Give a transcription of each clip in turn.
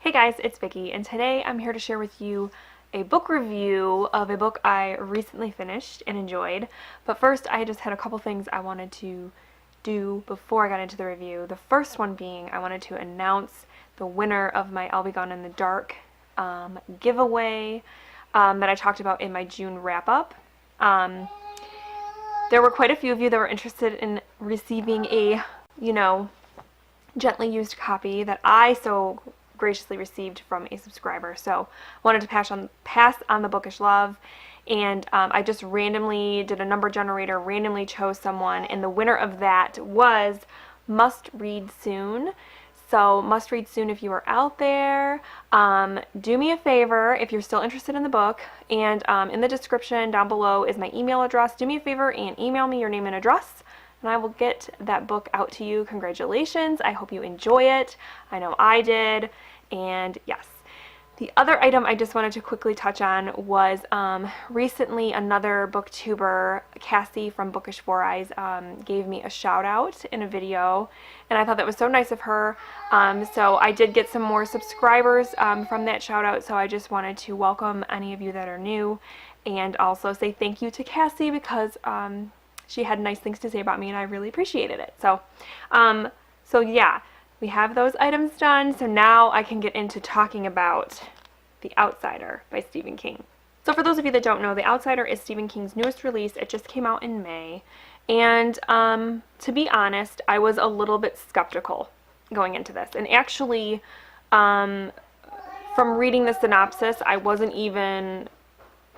Hey guys, it's Vicky, and today I'm here to share with you a book review of a book I recently finished and enjoyed. But first, I just had a couple things I wanted to do before I got into the review. The first one being I wanted to announce the winner of my I'll Be Gone in the Dark giveaway that I talked about in my June wrap-up. There were quite a few of you that were interested in receiving a, gently used copy that I so graciously received from a subscriber. So wanted to pass on the bookish love, and I just randomly did a number generator, randomly chose someone, and the winner of that was Must Read Soon. So Must Read Soon, if you are out there, do me a favor if you're still interested in the book, and in the description down below is my email address. Do me a favor and email me your name and address, and I will get that book out to you. Congratulations. I hope you enjoy it. I know I did. And yes. The other item I just wanted to quickly touch on was recently another booktuber, Cassie from Bookish Four Eyes, gave me a shout out in a video, and I thought that was so nice of her. So I did get some more subscribers from that shout out, so I just wanted to welcome any of you that are new and also say thank you to Cassie because she had nice things to say about me and I really appreciated it. So, yeah. We have those items done, so now I can get into talking about The Outsider by Stephen King. So for those of you that don't know, The Outsider is Stephen King's newest release. It just came out in May, and to be honest, I was a little bit skeptical going into this. And actually, from reading the synopsis, I wasn't even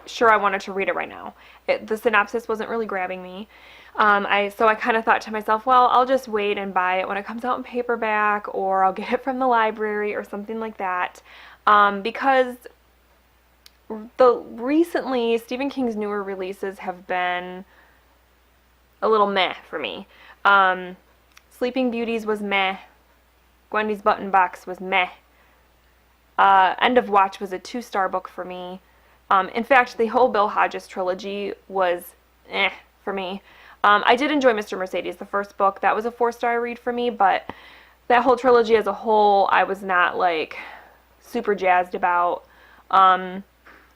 sure I wanted to read it right now. The synopsis wasn't really grabbing me. So I kind of thought to myself, well, I'll just wait and buy it when it comes out in paperback, or I'll get it from the library or something like that. Because recently Stephen King's newer releases have been a little meh for me. Sleeping Beauties was meh. Gwendy's Button Box was meh. End of Watch was a 2-star book for me. In fact, the whole Bill Hodges trilogy was for me. I did enjoy Mr. Mercedes, the first book. That was a 4-star read for me, but that whole trilogy as a whole, I was not, super jazzed about.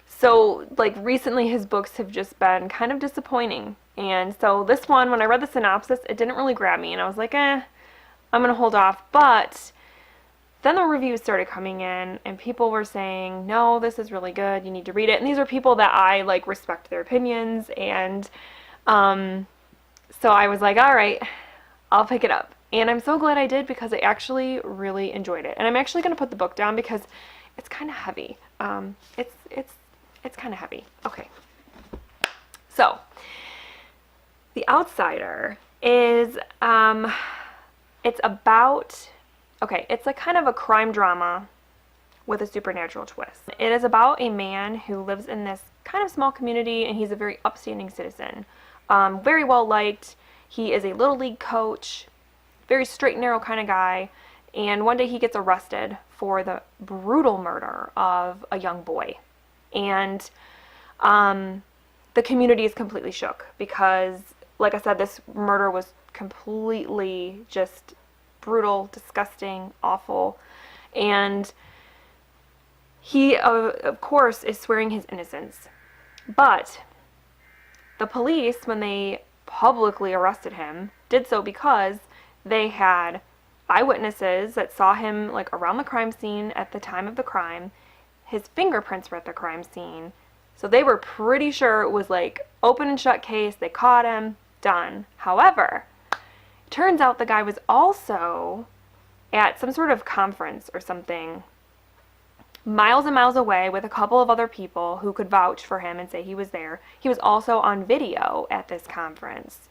So, recently his books have just been kind of disappointing. And so this one, when I read the synopsis, it didn't really grab me. And I was like, I'm going to hold off. But then the reviews started coming in, and people were saying, no, this is really good. You need to read it. And these are people that I, respect their opinions. And so I was like, all right, I'll pick it up. And I'm so glad I did because I actually really enjoyed it. And I'm actually going to put the book down because it's kind of heavy. It's kind of heavy. Okay. So, The Outsider is, it's about, it's kind of a crime drama with a supernatural twist. It is about a man who lives in this kind of small community, and he's a very upstanding citizen. Very well liked. He is a little league coach, very straight and narrow kind of guy, and one day he gets arrested for the brutal murder of a young boy. And the community is completely shook because, like I said, this murder was completely just brutal, disgusting, awful, and he, of course, is swearing his innocence. But the police, when they publicly arrested him, did so because they had eyewitnesses that saw him around the crime scene at the time of the crime. His fingerprints were at the crime scene. So they were pretty sure it was open and shut case. They caught him, done. However, it turns out the guy was also at some sort of conference or something miles and miles away with a couple of other people who could vouch for him and say he was there. He was also on video at this conference.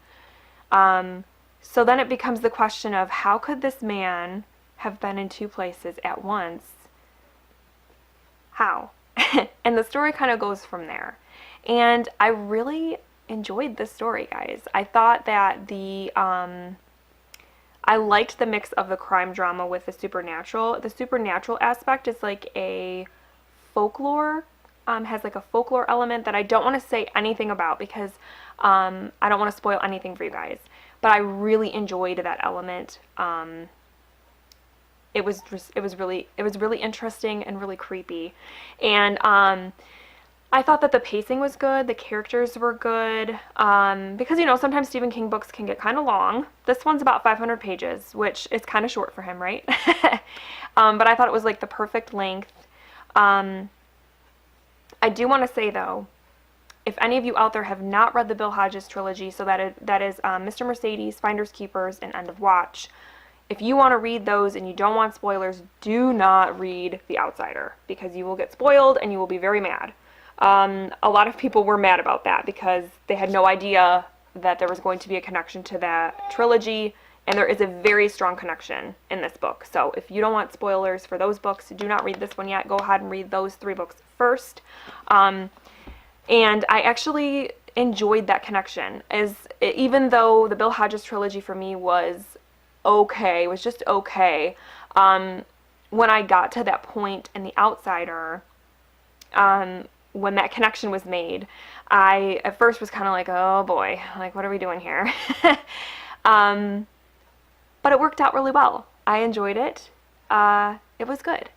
So then it becomes the question of how could this man have been in 2 places at once? How? And the story kind of goes from there. And I really enjoyed this story, guys. I thought that I liked the mix of the crime drama with the supernatural. The supernatural aspect is a folklore, has a folklore element that I don't want to say anything about because I don't want to spoil anything for you guys. But I really enjoyed that element. it was really interesting and really creepy. And I thought that the pacing was good, the characters were good, because, you know, sometimes Stephen King books can get kind of long. This one's about 500 pages, which is kind of short for him, right? But I thought it was like the perfect length. I do want to say, though, if any of you out there have not read the Bill Hodges trilogy, so that is Mr. Mercedes, Finders Keepers, and End of Watch, if you want to read those and you don't want spoilers, do not read The Outsider, because you will get spoiled and you will be very mad. A lot of people were mad about that because they had no idea that there was going to be a connection to that trilogy, and there is a very strong connection in this book. So if you don't want spoilers for those books, do not read this one yet. Go ahead and read those 3 books first. And I actually enjoyed that connection, even though the Bill Hodges trilogy for me was okay, was just okay. When I got to that point in The Outsider, when that connection was made, I at first was kind of like, oh boy, like what are we doing here? But it worked out really well. I enjoyed it. It was good.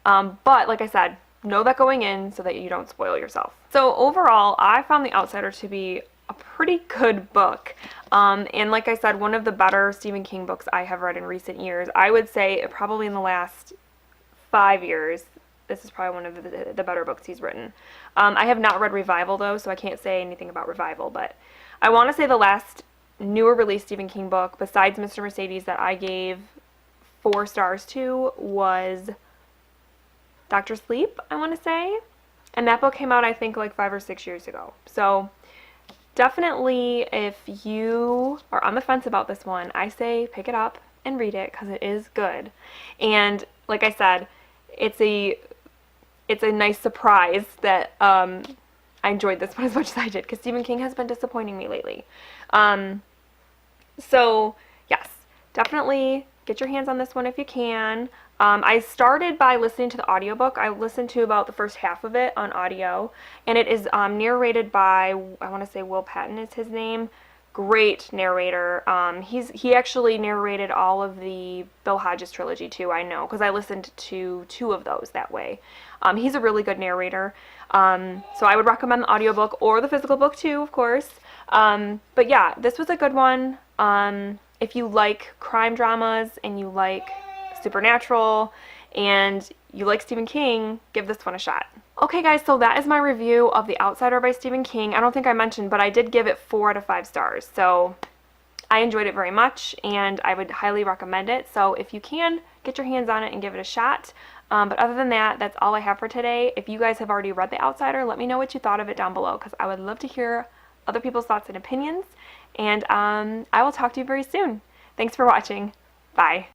But like I said, know that going in so that you don't spoil yourself. So overall, I found The Outsider to be a pretty good book. And like I said, one of the better Stephen King books I have read in recent years. I would say probably in the last 5 years, this is probably one of the better books he's written. I have not read Revival, though, so I can't say anything about Revival, but I want to say the last newer release Stephen King book, besides Mr. Mercedes, that I gave 4 stars to was Dr. Sleep, I want to say. And that book came out, I think, like 5 or 6 years ago. So definitely, if you are on the fence about this one, I say pick it up and read it because it is good. And like I said, it's a nice surprise that I enjoyed this one as much as I did, because Stephen King has been disappointing me lately. So yes, definitely get your hands on this one if you can. I started by listening to the audiobook. I listened to about the first half of it on audio, and it is narrated by, I want to say Will Patton is his name. Great narrator. He actually narrated all of the Bill Hodges trilogy too, I know, because I listened to 2 of those that way. He's a really good narrator. So I would recommend the audiobook or the physical book too, of course. But yeah, this was a good one. If you like crime dramas and you like supernatural and you like Stephen King, give this one a shot. Okay guys, so that is my review of The Outsider by Stephen King. I don't think I mentioned, but I did give it 4 out of 5 stars. So I enjoyed it very much and I would highly recommend it. So if you can, get your hands on it and give it a shot. But other than that, that's all I have for today. If you guys have already read The Outsider, let me know what you thought of it down below, because I would love to hear other people's thoughts and opinions. And I will talk to you very soon. Thanks for watching. Bye.